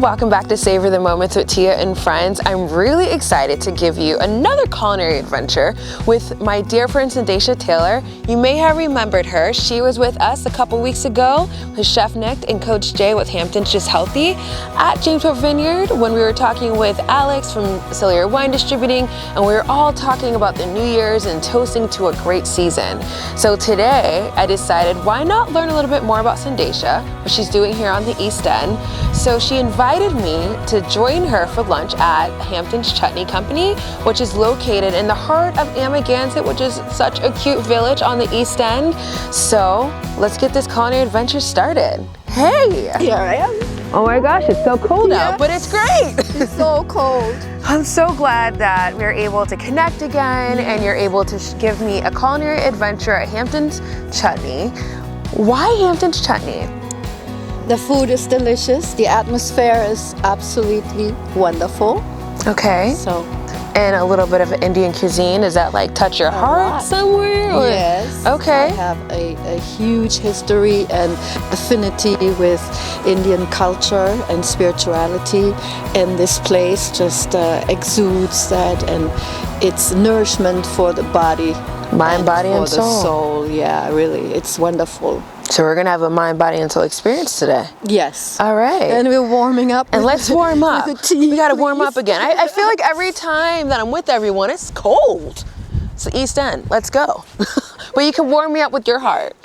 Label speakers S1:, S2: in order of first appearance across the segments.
S1: welcome back to Savor the Moments with Tia and friends. I'm really excited to give you another culinary adventure with my dear friend Sandesha Taylor. You may have remembered her. She was with us a couple weeks ago with Chef Nick and Coach Jay with Hampton's Just Healthy at Jamesport Vineyard when we were talking with Alex from Savour Wine Distributing, and we were all talking about the New Year's and toasting to a great season. So today I decided why not learn a little bit more about Sandesha, what she's doing here on the East End. So she invited me to join her for lunch at Hampton's Chutney Company, which is located in the heart of Amagansett, which is such a cute village on the East End. So let's get this culinary adventure started. Hey!
S2: Here I am.
S1: Oh my gosh, it's so cold out, but it's great.
S2: It's so cold.
S1: I'm so glad that we're able to connect again and you're able to give me a culinary adventure at Hampton's Chutney. Why Hampton's Chutney?
S2: The food is delicious. The atmosphere is absolutely wonderful.
S1: Okay.
S2: So,
S1: and a little bit of Indian cuisine. Does that like touch your heart somewhere? Or?
S2: Yes.
S1: Okay.
S2: I have a huge history and affinity with Indian culture and spirituality, and this place just exudes that, and it's nourishment for the body.
S1: Mind, body, and soul.
S2: For the soul, yeah, really, it's wonderful.
S1: So we're gonna have a mind, body, and soul experience today.
S2: Yes.
S1: All right.
S2: And we're warming up.
S1: And let's warm up.
S2: With the tea,
S1: we gotta warm up again. I feel like every time that I'm with everyone, it's cold. It's the East End. Let's go. But you can warm me up with your heart.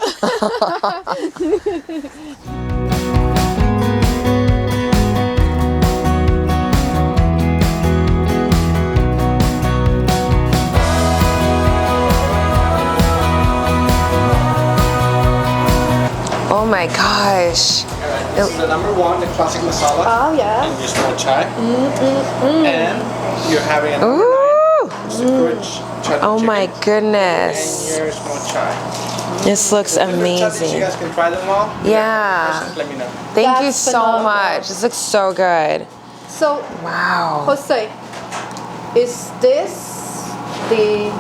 S1: Oh my gosh.
S3: This is the number one, the classic masala.
S2: Oh yeah.
S3: And your small chai. And you're having an
S1: Ooh.
S3: chutney
S1: Oh my
S3: chicken.
S1: goodness.
S3: And your small chai.
S1: This looks
S3: Different chutneys,
S1: amazing.
S3: you guys can try them all.
S1: Yeah.
S3: Just let me know.
S1: Thank you
S2: That's
S1: so
S2: phenomenal.
S1: much. This looks so good.
S2: So,
S1: Wow.
S2: Jose, is this the,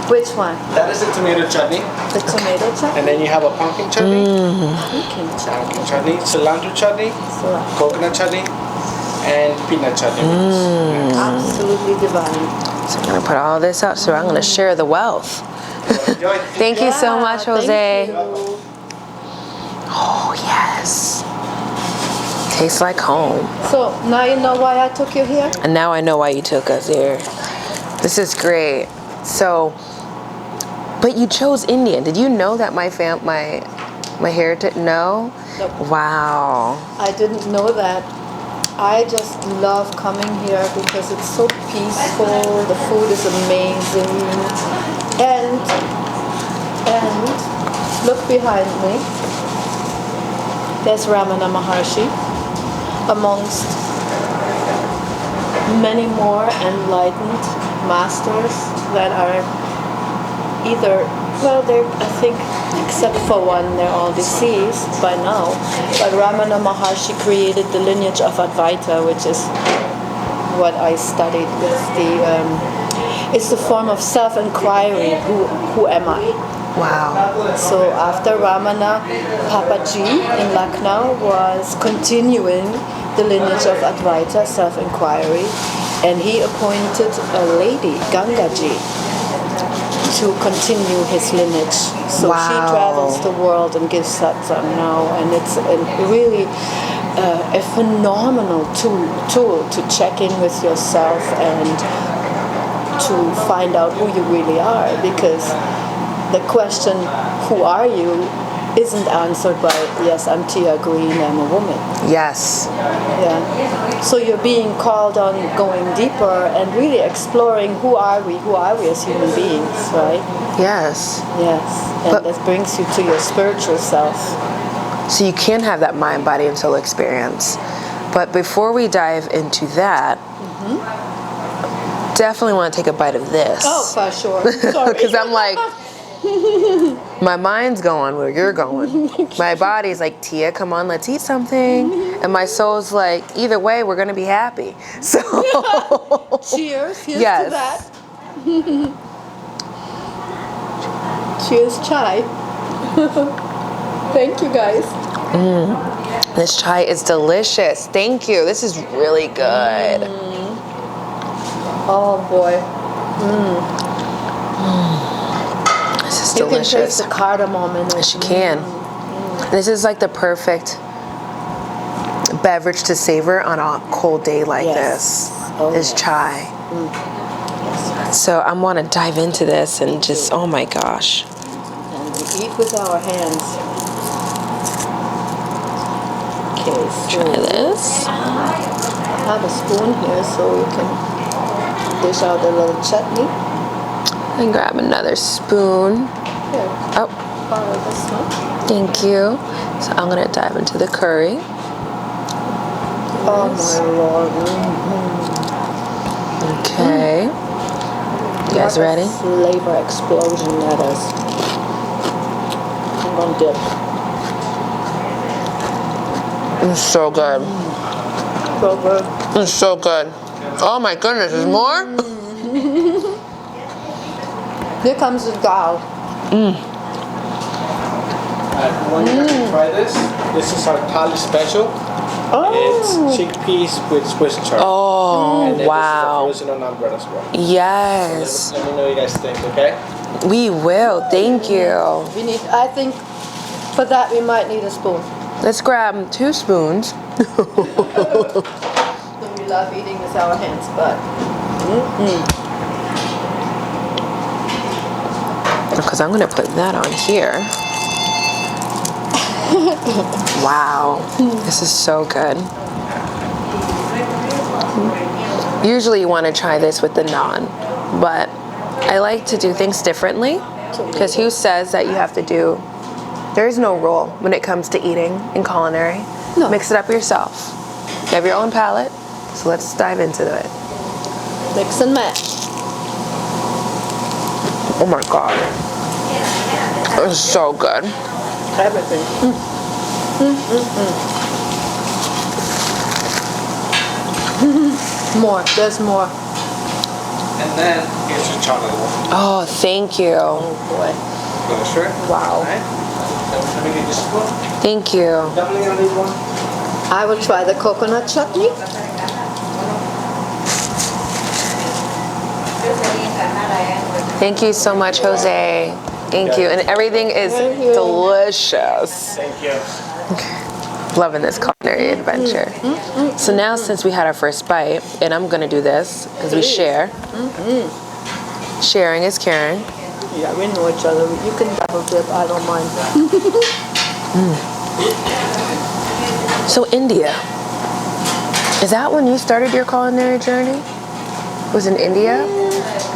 S2: which one?
S3: That is the tomato chutney.
S2: The tomato chutney?
S3: And then you have a pumpkin chutney,
S2: Pumpkin chutney.
S3: pumpkin chutney, cilantro chutney,
S2: So,
S3: coconut chutney, and peanut chutney.
S2: absolutely divine.
S1: So I'm gonna put all this up, so I'm gonna share the wealth.
S3: Enjoy.
S1: Thank you so much,
S2: thank
S1: Jose.
S2: you.
S1: Oh yes. Tastes like home.
S2: So, now you know why I took you here?
S1: And now I know why you took us here. This is great. So, but you chose Indian. Did you know that my heritage? No?
S2: Nope.
S1: Wow.
S2: I didn't know that. I just love coming here because it's so peaceful, the food is amazing, and look behind me, there's Ramana Maharshi, amongst many more enlightened masters that are either, well, they're, I think, except for one, they're all deceased by now. But Ramana Maharshi created the lineage of Advaita, which is what I studied with the, it's the form of self-inquiry, who am I?
S1: Wow.
S2: So after Ramana, Papaji in Lucknow was continuing the lineage of Advaita, self-inquiry, and he appointed a lady, Gangaji, to continue his lineage. So
S1: Wow.
S2: she travels the world and gives satsang now, and it's really a phenomenal tool to check in with yourself and to find out who you really are, because the question, who are you, isn't answered by, yes, I'm Tia Greene, I'm a woman.
S1: Yes.
S2: Yeah. So you're being called on going deeper and really exploring who are we as human beings, right?
S1: Yes.
S2: Yes. And
S1: But-
S2: that brings you to your spiritual self.
S1: So you can have that mind, body, and soul experience. But before we dive into that, definitely want to take a bite of this.
S2: Oh, for sure. Sorry.
S1: Because I'm like, my mind's going where you're going. My body's like, Tia, come on, let's eat something. And my soul's like, either way, we're going to be happy. So,
S2: Cheers. Here's
S1: Yes.
S2: to that. Cheers, chai. Thank you, guys.
S1: This chai is delicious. Thank you. This is really good.
S2: Oh boy.
S1: This is
S2: You can
S1: delicious.
S2: taste the cardamom in it.
S1: Yes, you can. This is like the perfect beverage to savor on a cold day like this.
S2: Oh,
S1: Is
S2: yes.
S1: chai. So I want to dive into this and just, oh my gosh.
S2: And we eat with our hands. Okay, so
S1: Try this.
S2: I have a spoon here so you can dish out a little chutney.
S1: And grab another spoon.
S2: Here,
S1: Oh,
S2: borrow this one.
S1: thank you. So I'm going to dive into the curry.
S2: Oh my lord.
S1: Okay. You guys
S2: What a
S1: ready?
S2: flavor explosion that is. I'm gonna dip.
S1: It's so good.
S2: So good.
S1: It's so good. Oh my goodness, there's more?
S2: Here comes the dal.
S3: One you can try this. This is our Thali special. It's chickpeas with Swiss chard.
S1: Oh,
S3: And then
S1: wow.
S3: this is the frozen naan bread as well.
S1: Yes.
S3: Let me know what you guys think, okay?
S1: We will. Thank you.
S2: We need, I think, for that we might need a spoon.
S1: Let's grab 2 spoons.
S2: We love eating with our hands, but
S1: Because I'm going to put that on here. Wow. This is so good. Usually you want to try this with the naan, but I like to do things differently. Because who says that you have to do... There is no rule when it comes to eating in culinary.
S2: No.
S1: Mix it up yourself. You have your own palate, so let's dive into it.
S2: mix and match.
S1: Oh my god. It's so good.
S2: Everything. More. There's more.
S3: And then here's your chocolate one.
S1: Oh, thank you.
S2: Oh boy.
S3: Pleasure.
S2: Wow.
S3: Alright. Let me get this one.
S1: Thank you.
S3: Definitely gonna need one.
S2: I will try the coconut chutney.
S1: Thank you so much, Jose. Thank you. And everything is
S2: Thank you.
S1: delicious.
S3: Thank you.
S1: Loving this culinary adventure. So now, since we had our first bite, and I'm gonna do this because we share. Sharing is caring.
S2: Yeah, we know each other. You can double dip. I don't mind.
S1: So India, is that when you started your culinary journey? Was in India?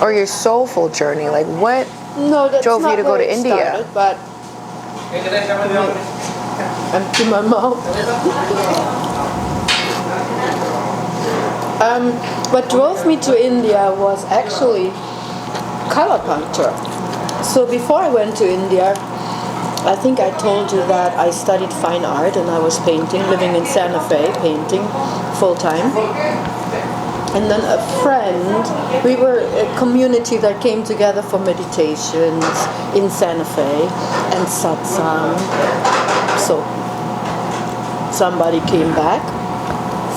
S1: Or your soulful journey? Like what
S2: No, that's
S1: drove you
S2: not
S1: to go
S2: where
S1: to
S2: it
S1: India?
S2: started, but empty my mouth. What drove me to India was actually color puncture. So before I went to India, I think I told you that I studied fine art and I was painting, living in Santa Fe, painting full time. And then a friend, we were a community that came together for meditations in Santa Fe and satsang. So somebody came back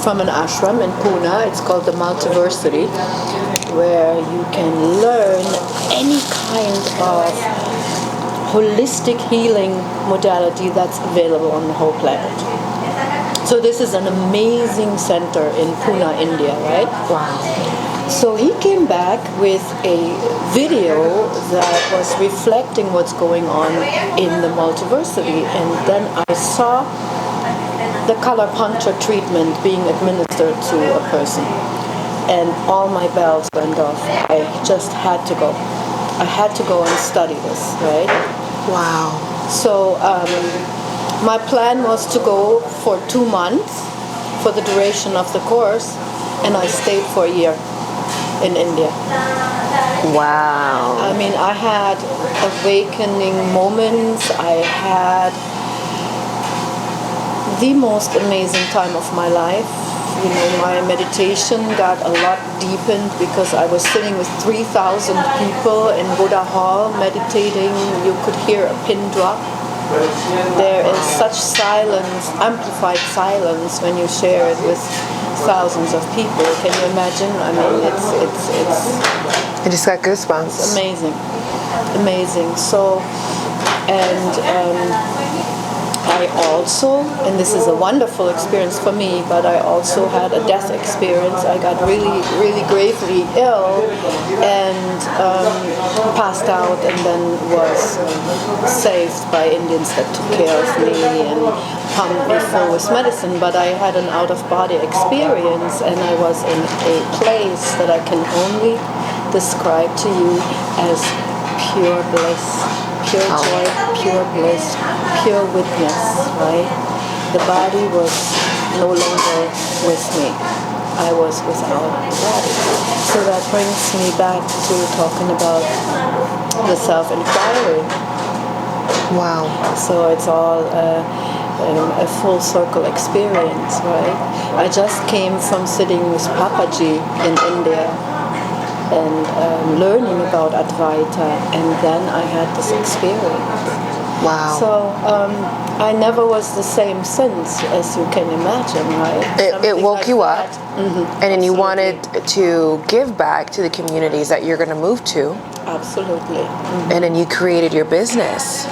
S2: from an ashram in Pune. It's called the Multiversity, where you can learn any kind of holistic healing modality that's available on the whole planet. So this is an amazing center in Pune, India, right?
S1: Wow.
S2: So he came back with a video that was reflecting what's going on in the Multiversity, and then I saw the color puncture treatment being administered to a person, and all my bells went off. I just had to go. I had to go and study this, right?
S1: Wow.
S2: So my plan was to go for 2 months for the duration of the course, and I stayed for a year in India.
S1: Wow.
S2: I mean, I had awakening moments. I had the most amazing time of my life. You know, my meditation got a lot deepened because I was sitting with 3,000 people in Buddha Hall meditating. You could hear a pin drop. there is such silence, amplified silence when you share it with thousands of people. Can you imagine? I mean, it's
S1: I just got goosebumps.
S2: amazing. So, and I also, and this is a wonderful experience for me, but I also had a death experience. I got really, really gravely ill and passed out, and then was saved by Indians that took care of me and pumped me full with medicine. But I had an out-of-body experience, and I was in a place that I can only describe to you as pure bliss, pure joy, pure bliss, pure witness, right? The body was no longer with me. I was without the body. So that brings me back to talking about the self-inquiry.
S1: Wow.
S2: So it's all a full circle experience, right? I just came from sitting with Papaji in India and learning about Advaita, and then I had this experience.
S1: Wow.
S2: So I never was the same since, as you can imagine, right?
S1: It woke
S2: like
S1: you
S2: that.
S1: up, and then you wanted to give back to the communities that you're going to move to.
S2: Absolutely.
S1: And then you created your business.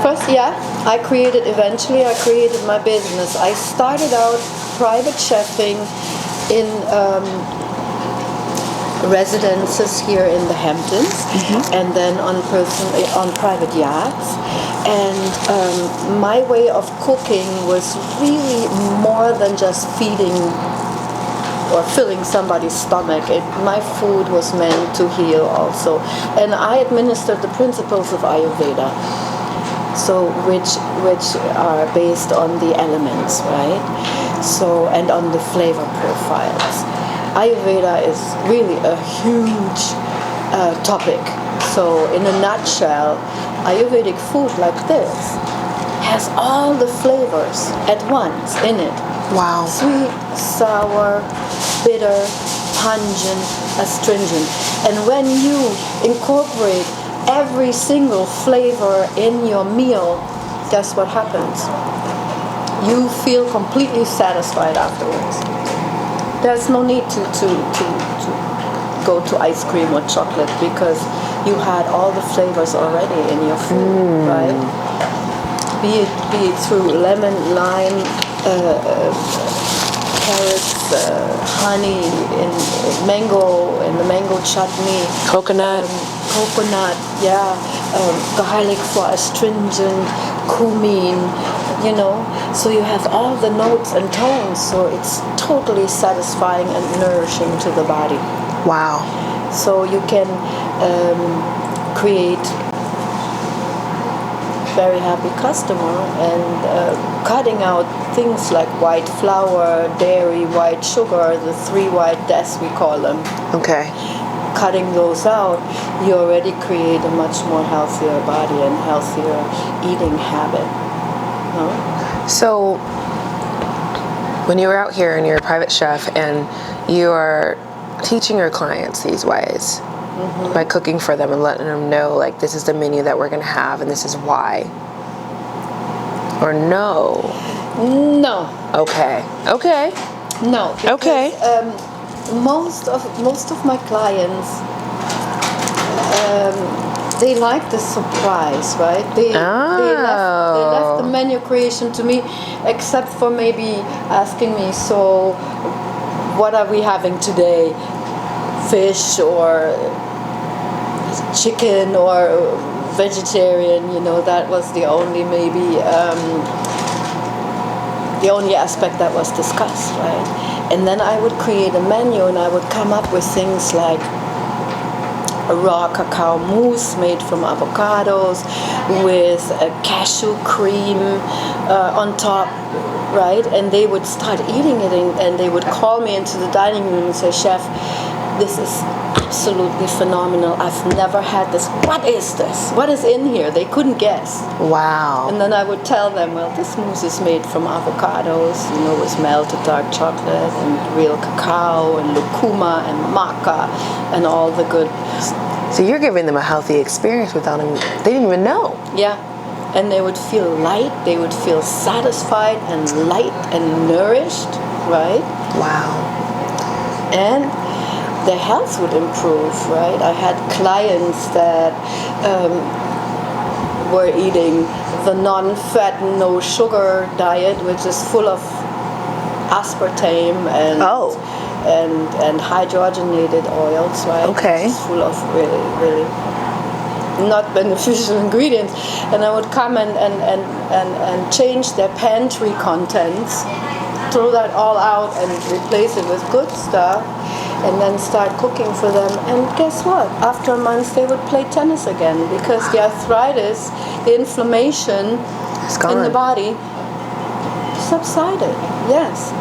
S2: First, eventually I created my business. I started out private chefing in residences here in the Hamptons, and then on private yachts. And my way of cooking was really more than just feeding or filling somebody's stomach. My food was meant to heal also. And I administered the principles of Ayurveda, so which are based on the elements, right? So, and on the flavor profiles. Ayurveda is really a huge topic. So in a nutshell, Ayurvedic food like this has all the flavors at once in it.
S1: Wow.
S2: Sweet, sour, bitter, pungent, astringent. And when you incorporate every single flavor in your meal, guess what happens? You feel completely satisfied afterwards. There's no need to go to ice cream or chocolate, because you had all the flavors already in your food, right? Be it through lemon, lime, carrots, honey, in the mango chutney,
S1: Coconut,
S2: garlic for astringent, cumin, so you have all the notes and tones, so it's totally satisfying and nourishing to the body.
S1: wow.
S2: So you can create very happy customer, and cutting out things like white flour, dairy, white sugar, the 3 white deaths we call them.
S1: Okay.
S2: Cutting those out, you already create a much more healthier body and healthier eating habit. No?
S1: So when you were out here and you're a private chef and you are teaching your clients these ways, by cooking for them and letting them know, like, this is the menu that we're going to have and this is why, or no?
S2: No.
S1: Okay.
S2: No. Because,
S1: Okay.
S2: most of my clients, they like the surprise, right? They left the menu creation to me, except for maybe asking me, so what are we having today? Fish or chicken or vegetarian, that was the only the only aspect that was discussed, right? And then I would create a menu, and I would come up with things like a raw cacao mousse made from avocados with a cashew cream on top, right? And they would start eating it, and they would call me into the dining room and say, "Chef, this is absolutely phenomenal. I've never had this. What is this? What is in here?" They couldn't guess.
S1: Wow.
S2: And then I would tell them, well, this mousse is made from avocados, with melted dark chocolate and real cacao and lucuma and maca and all the good
S1: So you're giving them a healthy experience without them, they didn't even know.
S2: Yeah. And they would feel light, they would feel satisfied and light and nourished, right?
S1: Wow.
S2: And their health would improve, right? I had clients that were eating the non-fat, no-sugar diet, which is full of aspartame and hydrogenated oils, right?
S1: Okay.
S2: It's full of really not beneficial ingredients. And I would come and change their pantry contents, throw that all out and replace it with good stuff, and then start cooking for them. And guess what? After months they would play tennis again, because the arthritis, the inflammation in the body subsided. Yes.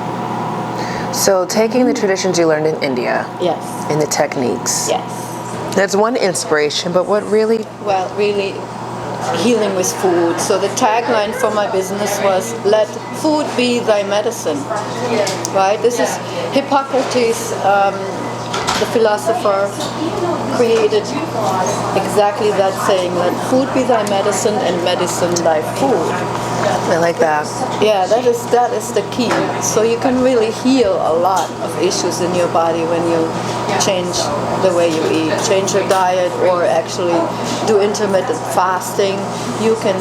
S1: So taking the traditions you learned in India,
S2: Yes.
S1: and the techniques,
S2: Yes.
S1: that's one inspiration, but what really?
S2: Well, really healing with food. So the tagline for my business was, let food be thy medicine. Right? This is Hippocrates, the philosopher, created exactly that saying, let food be thy medicine and medicine thy food.
S1: I like that.
S2: Yeah, that is the key. So you can really heal a lot of issues in your body when you change the way you eat, change your diet, or actually do intermittent fasting. You can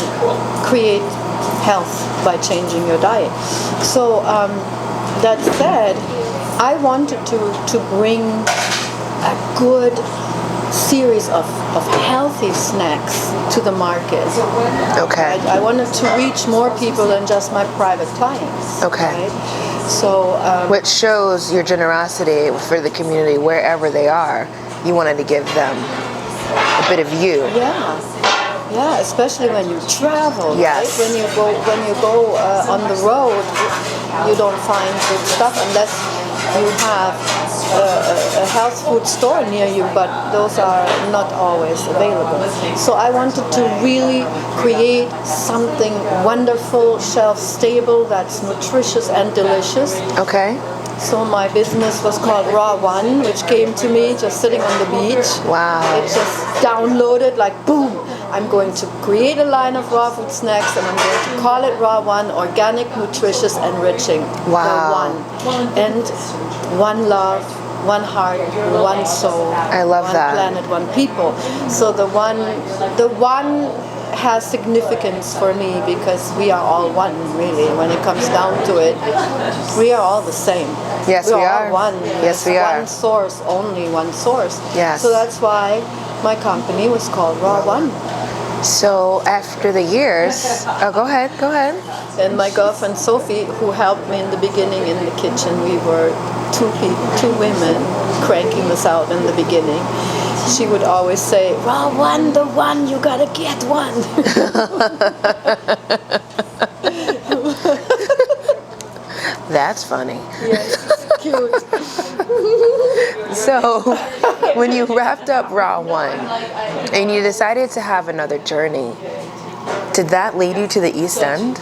S2: create health by changing your diet. So that said, I wanted to bring a good series of healthy snacks to the market.
S1: Okay.
S2: I wanted to reach more people than just my private clients.
S1: Okay.
S2: Right? So
S1: Which shows your generosity for the community wherever they are. You wanted to give them a bit of you.
S2: yeah, especially when you travel.
S1: Yes.
S2: Right? When you go on the road, you don't find good stuff unless you have a health food store near you, but those are not always available. So I wanted to really create something wonderful, shelf-stable, that's nutritious and delicious.
S1: Okay.
S2: So my business was called Raw One, which came to me just sitting on the beach.
S1: Wow.
S2: It just downloaded like boom. I'm going to create a line of raw food snacks, and I'm going to call it Raw One, organic, nutritious, enriching.
S1: Wow.
S2: The one. And one love, one heart, one soul.
S1: I love
S2: one
S1: that.
S2: One planet, one people. So the one has significance for me because we are all one, really. When it comes down to it, we are all the same.
S1: Yes, we are.
S2: All one.
S1: Yes, we are.
S2: One source, only one source.
S1: Yes.
S2: So that's why my company was called Raw One.
S1: So after the years, go ahead.
S2: And my girlfriend Sophie, who helped me in the beginning in the kitchen, we were two women cranking this out in the beginning. She would always say, Raw One, the one, you gotta get one.
S1: That's funny.
S2: Yes, cute.
S1: So when you wrapped up Raw One and you decided to have another journey, did that lead you to the East End?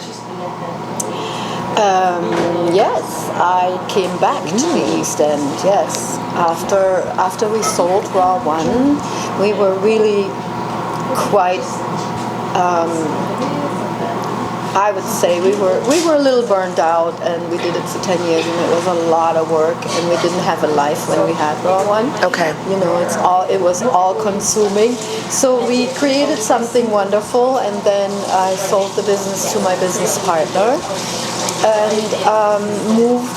S2: Yes, I came back to the East End. Yes, after we sold Raw One, we were really quite. I would say we were a little burned out, and we did it for 10 years, and it was a lot of work, and we didn't have a life when we had Raw One.
S1: Okay.
S2: You know, it was all consuming. So we created something wonderful, and then I sold the business to my business partner, and moved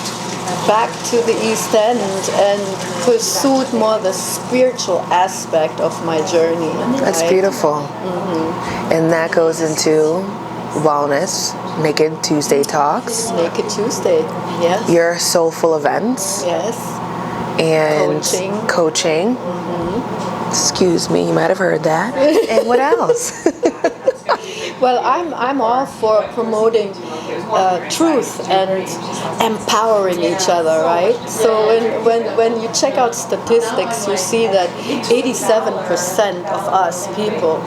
S2: back to the East End and pursued more the spiritual aspect of my journey.
S1: That's
S2: right?
S1: beautiful. Mm-hmm. And that goes into wellness, Naked Tuesday Talks,
S2: Naked Tuesday, yes.
S1: your soulful events,
S2: Yes.
S1: and coaching.
S2: Mm-hmm.
S1: Excuse me, you might have heard that. And what else?
S2: Well, I'm all for promoting truth and empowering each other, right? So when you check out statistics, you see that 87% of us people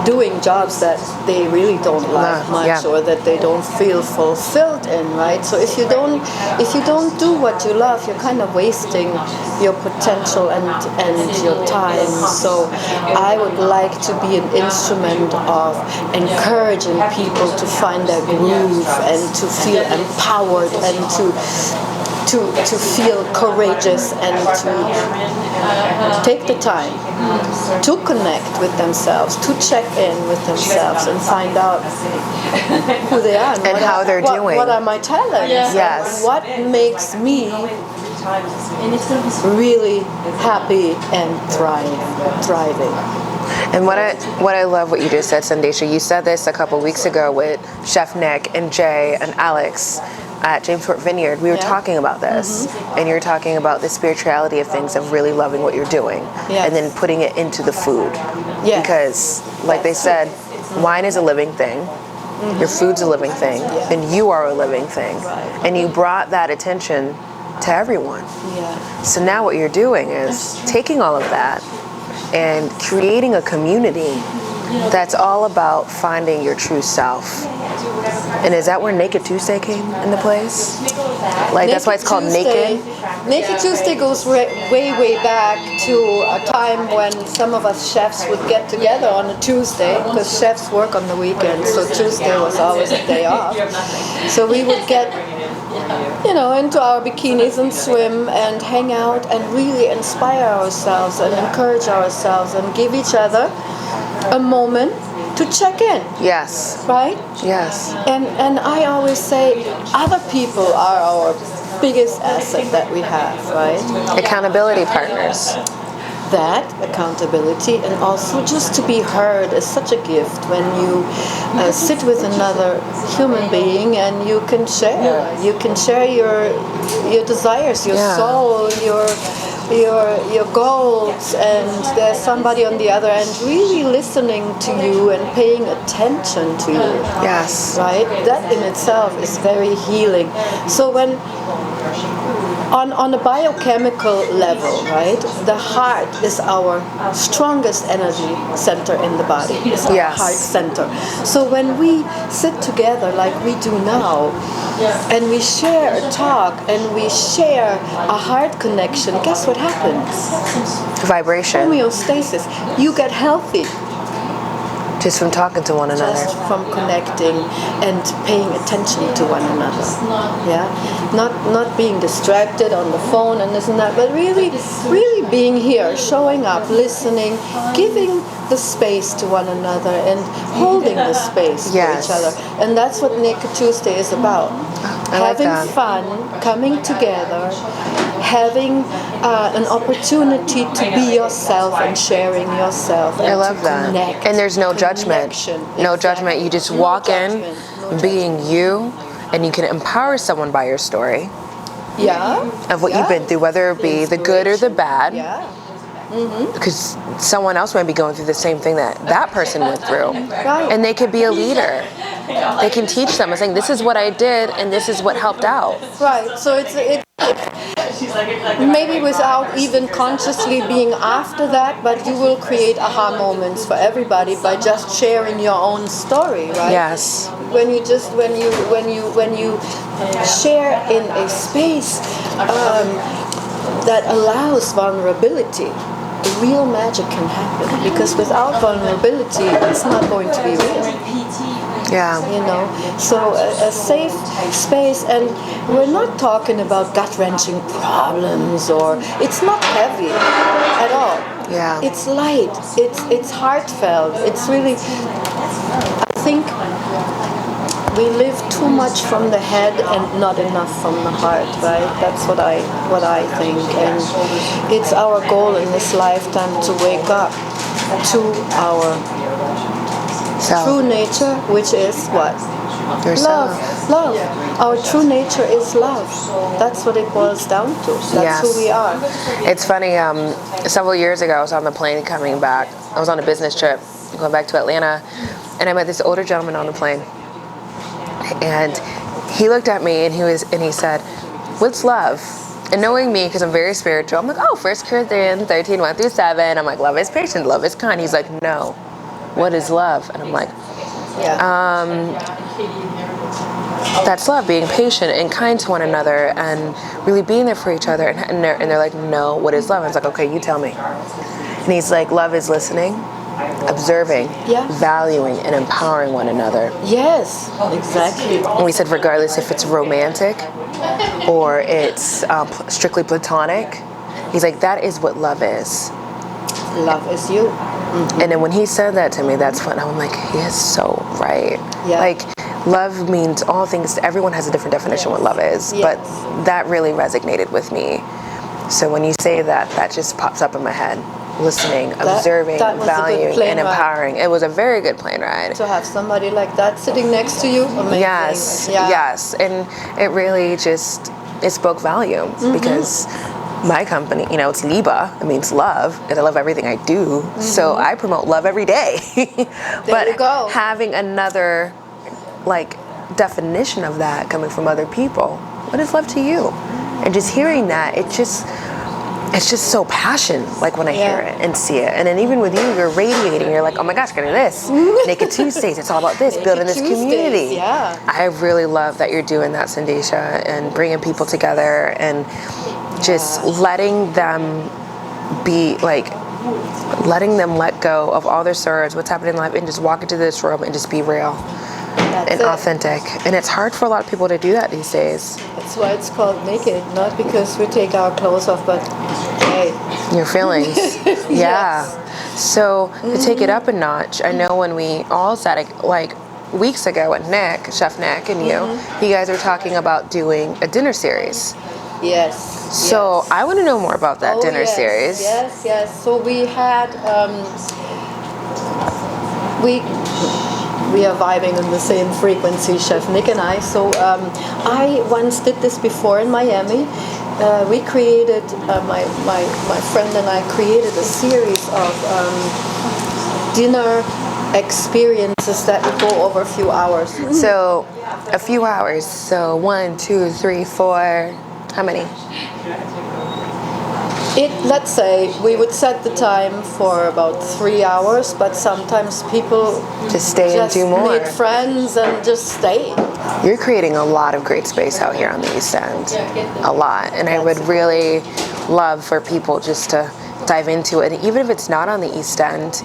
S2: doing jobs that they really don't like much, or that they don't feel fulfilled in, right? So if you don't do what you love, you're kind of wasting your potential and your time. So I would like to be an instrument of encouraging people to find their groove and to feel empowered and to feel courageous and to take the time to connect with themselves, to check in with themselves and find out who they are
S1: and how they're doing.
S2: What are my talents?
S1: Yes.
S2: What makes me really happy and thriving.
S1: And what I love what you just said, Sandesha. You said this a couple weeks ago with Chef Nick and Jay and Alex at James Fort Vineyard. We were talking about this, and you're talking about the spirituality of things, of really loving what you're doing, and then putting it into the food. Because, like they said, wine is a living thing. Your food's a living thing, and you are a living thing. And you brought that attention to everyone. So now what you're doing is taking all of that and creating a community that's all about finding your true self. And is that where Naked Tuesday came into place? Like, that's why it's called Naked?
S2: Naked Tuesday goes way back to a time when some of us chefs would get together on a Tuesday, because chefs work on the weekend, so Tuesday was always a day off. So we would get into our bikinis and swim and hang out and really inspire ourselves and encourage ourselves and give each other a moment to check in.
S1: Yes.
S2: Right?
S1: Yes.
S2: And I always say other people are our biggest asset that we have, right?
S1: Accountability partners.
S2: That accountability, and also just to be heard is such a gift when you sit with another human being and you can share. You can share your desires, your soul, your goals, and there's somebody on the other end really listening to you and paying attention to you.
S1: Yes.
S2: Right? That in itself is very healing. So when on a biochemical level, right, the heart is our strongest energy center in the body. It's our heart center. So when we sit together like we do now, and we share a talk, and we share a heart connection, guess what happens?
S1: Vibration.
S2: Homeostasis. You get healthy.
S1: Just from talking to one another.
S2: Just from connecting and paying attention to one another. Not being distracted on the phone and this and that, but really being here, showing up, listening, giving the space to one another and holding the space for each other. And that's what Naked Tuesday is about. Having fun, coming together, having an opportunity to be yourself and sharing yourself. And
S1: I love that.
S2: Connect.
S1: And there's no judgment. No judgment. You just walk in, being you, and you can empower someone by your story. Of what you've been through, whether it be the good or the bad. Because someone else might be going through the same thing that person went through. And they could be a leader. They can teach them and saying, this is what I did and this is what helped out.
S2: Right. So it's maybe without even consciously being after that, but you will create aha moments for everybody by just sharing your own story, right?
S1: Yes.
S2: When you share in a space that allows vulnerability, real magic can happen, because without vulnerability it's not going to be real. So a safe space, and we're not talking about gut-wrenching problems, or it's not heavy at all. It's light, it's heartfelt, it's really, I think we live too much from the head and not enough from the heart, right? That's what I think, and it's our goal in this lifetime to wake up to our true nature, which is what?
S1: Yourself.
S2: Love. Our true nature is love. That's what it boils down to. That's who we are.
S1: It's funny, several years ago I was on the plane coming back. I was on a business trip going back to Atlanta, and I met this older gentleman on the plane. And he looked at me and he said, "What's love?" And knowing me, because I'm very spiritual, I'm like, "Oh, 1 Corinthians 13, 1 through 7. I'm like, "Love is patient, love is kind." He's like, "No, what is love?" And I'm like, "That's love, being patient and kind to one another and really being there for each other." And they're like, "No, what is love?" I was like, "Okay, you tell me." And he's like, "Love is listening, observing, valuing, and empowering one another."
S2: Yes, exactly.
S1: And we said, regardless if it's romantic or it's strictly platonic, he's like, that is what love is.
S2: Love is you.
S1: And then when he said that to me, that's when I'm like, he is so right.
S2: Yeah.
S1: Like, love means all things. Everyone has a different definition what love is, but that really resonated with me. So when you say that, that just pops up in my head. Listening, observing, valuing, and empowering. It was a very good plane ride.
S2: To have somebody like that sitting next to you, amazing.
S1: Yes, and it really it spoke volumes because my company, it's Liba, it means love, and I love everything I do, so I promote love every day.
S2: There you go.
S1: Having another, definition of that coming from other people, what is love to you? And just hearing that, it's just so passion, when I hear it and see it. And then even with you, you're radiating. You're like, "Oh my gosh, get into this. Naked Tuesdays, it's all about this, building this community."
S2: Yeah.
S1: I really love that you're doing that, Sandesha, and bringing people together and just letting them be, letting them let go of all their sorrows, what's happening in life, and just walk into this room and just be real. And authentic. And it's hard for a lot of people to do that these days.
S2: That's why it's called naked, not because we take our clothes off, but hey.
S1: Your feelings. Yeah. So to take it up a notch, I know when we all sat weeks ago with Nick, Chef Nick, and you guys were talking about doing a dinner series.
S2: Yes.
S1: So I want to know more about that dinner series.
S2: Yes. So we had we are vibing on the same frequency, Chef Nick and I. So I once did this before in Miami. We created, my friend and I created a series of dinner experiences that would go over a few hours.
S1: So a few hours. So 1, 2, 3, 4. How many?
S2: Let's say we would set the time for about 3 hours, but sometimes people
S1: just stay and do more.
S2: Meet friends and just stay.
S1: You're creating a lot of great space out here on the East End. A lot. And I would really love for people just to dive into it. And even if it's not on the East End,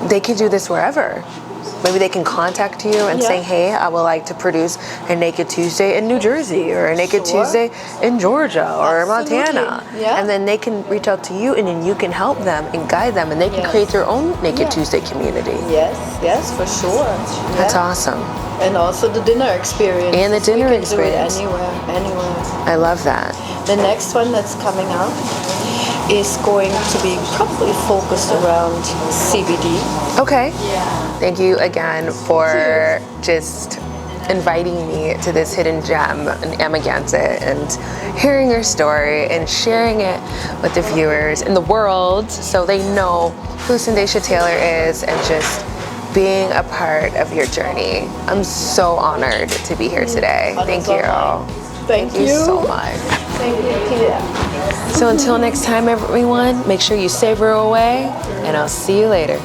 S1: they could do this wherever. Maybe they can contact you and say, "Hey, I would like to produce a Naked Tuesday in New Jersey or a Naked Tuesday in Georgia or Montana."
S2: Yeah.
S1: And then they can reach out to you and then you can help them and guide them and they can create their own Naked Tuesday community.
S2: Yes, for sure.
S1: That's awesome.
S2: And also the dinner experience.
S1: And the dinner experience.
S2: Do it anywhere.
S1: I love that.
S2: The next one that's coming out is going to be probably focused around CBD.
S1: Okay. Thank you again for just inviting me to this hidden gem in Amagansett and hearing your story and sharing it with the viewers in the world so they know who Sandesha Taylor is and just being a part of your journey. I'm so honored to be here today. Thank you.
S2: Thank you
S1: so much.
S2: Thank you.
S1: So until next time, everyone, make sure you savor away, and I'll see you later.